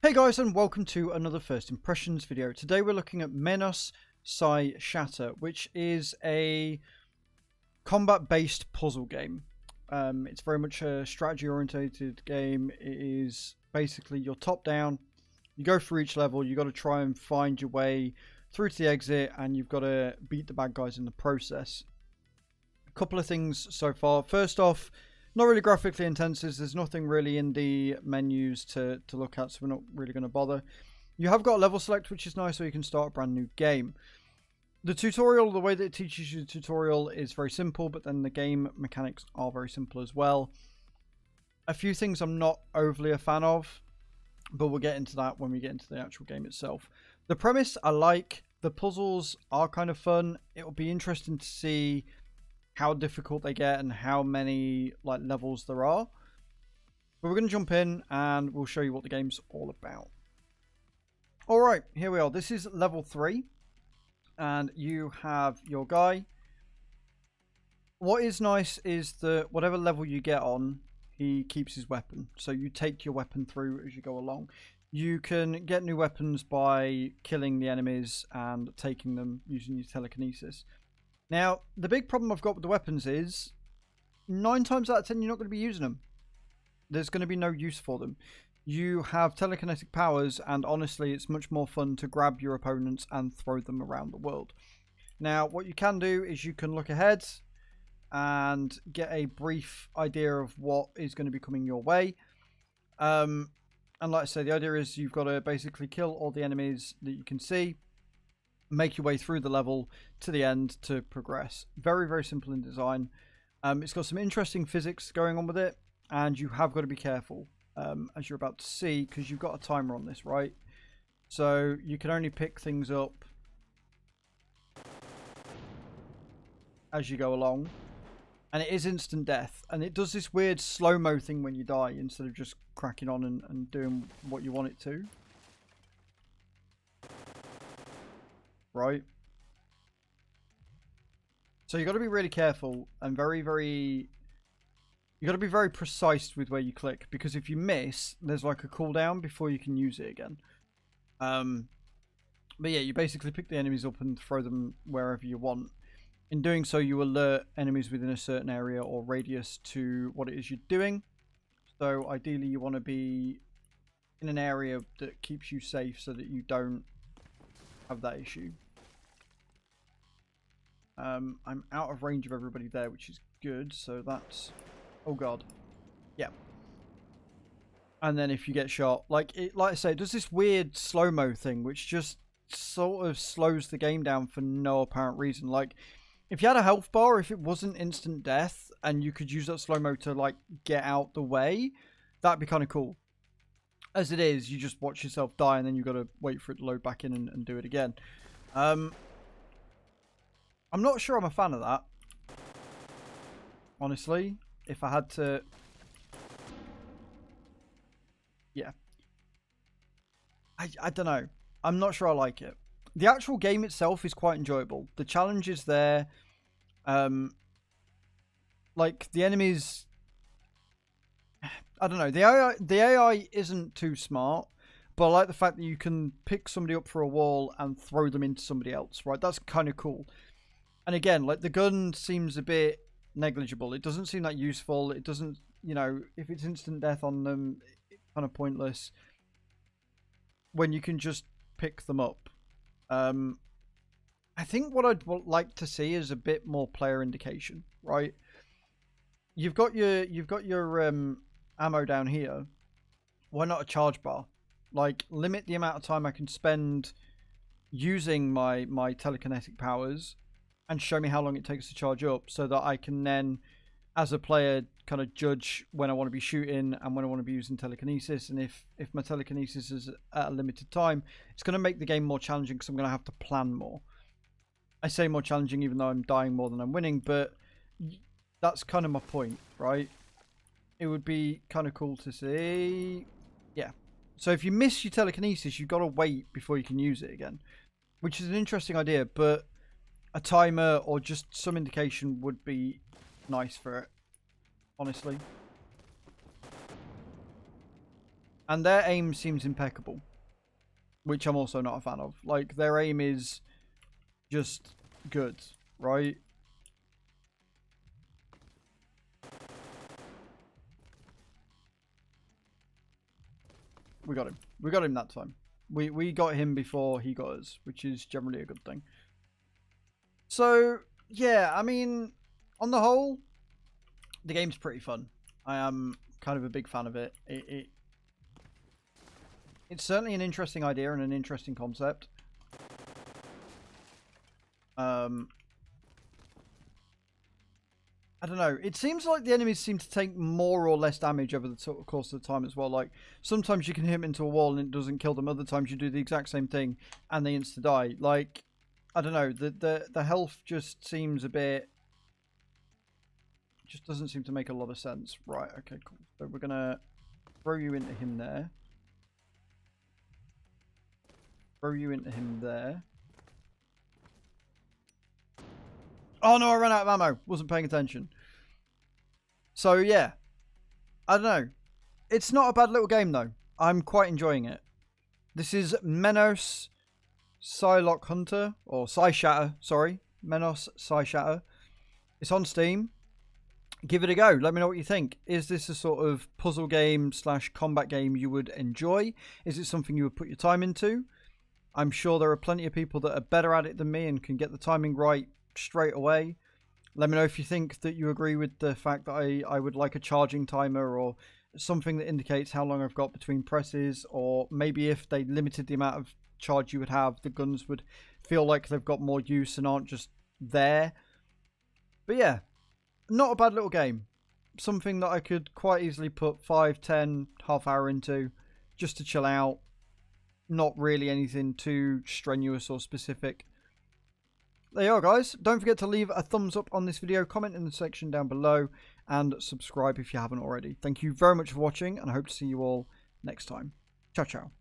Hey guys, and welcome to another First Impressions video. Today we're looking at Menos Psi Shatter, which is a combat-based puzzle game. It's very much a strategy-orientated game. It is basically you're top-down. You go through each level. You got to try and find your way through to the exit, and you've got to beat the bad guys in the process. A couple of things so far. First off, not really graphically intensive. There's nothing really in the menus to look at, so we're not really going to bother. You have got level select, which is nice, so you can start a brand new game. The tutorial, the way that it teaches you the tutorial is very simple, but then the game mechanics are very simple as well. A few things I'm not overly a fan of, but we'll get into that when we get into the actual game itself. The premise I like. The puzzles are kind of fun. It will be interesting to see how difficult they get and how many levels there are. But we're going to jump in and we'll show you what the game's all about. Alright, here we are. This is level 3. And you have your guy. What is nice is that whatever level you get on, he keeps his weapon. So you take your weapon through as you go along. You can get new weapons by killing the enemies and taking them using your telekinesis. Now, the big problem I've got with the weapons is 9 times out of 10 you're not going to be using them. There's going to be no use for them. You have telekinetic powers, and honestly, it's much more fun to grab your opponents and throw them around the world. Now, what you can do is you can look ahead and get a brief idea of what is going to be coming your way. And like I say, the idea is you've got to basically kill all the enemies that you can see, make your way through the level to the end to progress. Very, very simple in design. It's got some interesting physics going on with it, and you have got to be careful, as you're about to see, because you've got a timer on this, right? So you can only pick things up as you go along, and it is instant death, and it does this weird slow-mo thing when you die instead of just cracking on and doing what you want it to. Right, so you got to be really careful and you got to be very precise with where you click, because if you miss, there's like a cooldown before you can use it again. But yeah, you basically pick the enemies up and throw them wherever you want. In doing so, you alert enemies within a certain area or radius to what it is you're doing. So ideally you want to be in an area that keeps you safe so that you don't have that issue. I'm out of range of everybody there, which is good. So that's... oh god. Yeah. And then if you get shot, like I say, it does this weird slow-mo thing, which just sort of slows the game down for no apparent reason. Like, if you had a health bar, if it wasn't instant death, and you could use that slow-mo to, like, get out the way, that'd be kind of cool. As it is, you just watch yourself die, and then you've got to wait for it to load back in and do it again. I'm not sure I'm a fan of that, honestly. If I had to... yeah. I don't know. I'm not sure I like it. The actual game itself is quite enjoyable. The challenge is there. Like, the enemies... I don't know. The AI isn't too smart, but I like the fact that you can pick somebody up for a wall and throw them into somebody else, right? That's kind of cool. And again, like, the gun seems a bit negligible. It doesn't seem that useful. It doesn't, you know, if it's instant death on them, it's kind of pointless when you can just pick them up. I think what I'd like to see is a bit more player indication, right? You've got your ammo down here. Why not a charge bar? Like, limit the amount of time I can spend using my telekinetic powers, and show me how long it takes to charge up, so that I can then, as a player, kind of judge when I want to be shooting and when I want to be using telekinesis. And if my telekinesis is at a limited time, it's going to make the game more challenging, because I'm going to have to plan more. I say more challenging even though I'm dying more than I'm winning, but that's kind of my point, right? It would be kind of cool to see. Yeah. So if you miss your telekinesis, you've got to wait before you can use it again, which is an interesting idea, but a timer or just some indication would be nice for it, honestly. And their aim seems impeccable, which I'm also not a fan of. Like, their aim is just good, right? We got him. We got him that time. We got him before he got us, which is generally a good thing. So, yeah, I mean, on the whole, the game's pretty fun. I am kind of a big fan of it. It's certainly an interesting idea and an interesting concept. I don't know. It seems like the enemies seem to take more or less damage over the course of the time as well. Like, sometimes you can hit them into a wall and it doesn't kill them. Other times you do the exact same thing and they insta-die. Like, I don't know. The health just seems a bit... just doesn't seem to make a lot of sense. Right, okay, cool. So we're going to throw you into him there. Throw you into him there. Oh no, I ran out of ammo. Wasn't paying attention. So yeah, I don't know. It's not a bad little game though. I'm quite enjoying it. This is Menos Psi Hunter, or Psi Shatter, sorry. Menos Psi Shatter. It's on Steam. Give it a go. Let me know what you think. Is this a sort of puzzle game / combat game you would enjoy? Is it something you would put your time into? I'm sure there are plenty of people that are better at it than me and can get the timing right straight away. Let me know if you think that you agree with the fact that I would like a charging timer or something that indicates how long I've got between presses, or maybe if they limited the amount of charge you would have, the guns would feel like they've got more use and aren't just there. But yeah, not a bad little game. Something that I could quite easily put 5, 10, half hour into just to chill out. Not really anything too strenuous or specific. There you are, guys. Don't forget to leave a thumbs up on this video, comment in the section down below, and subscribe if you haven't already. Thank you very much for watching, and I hope to see you all next time. Ciao, ciao.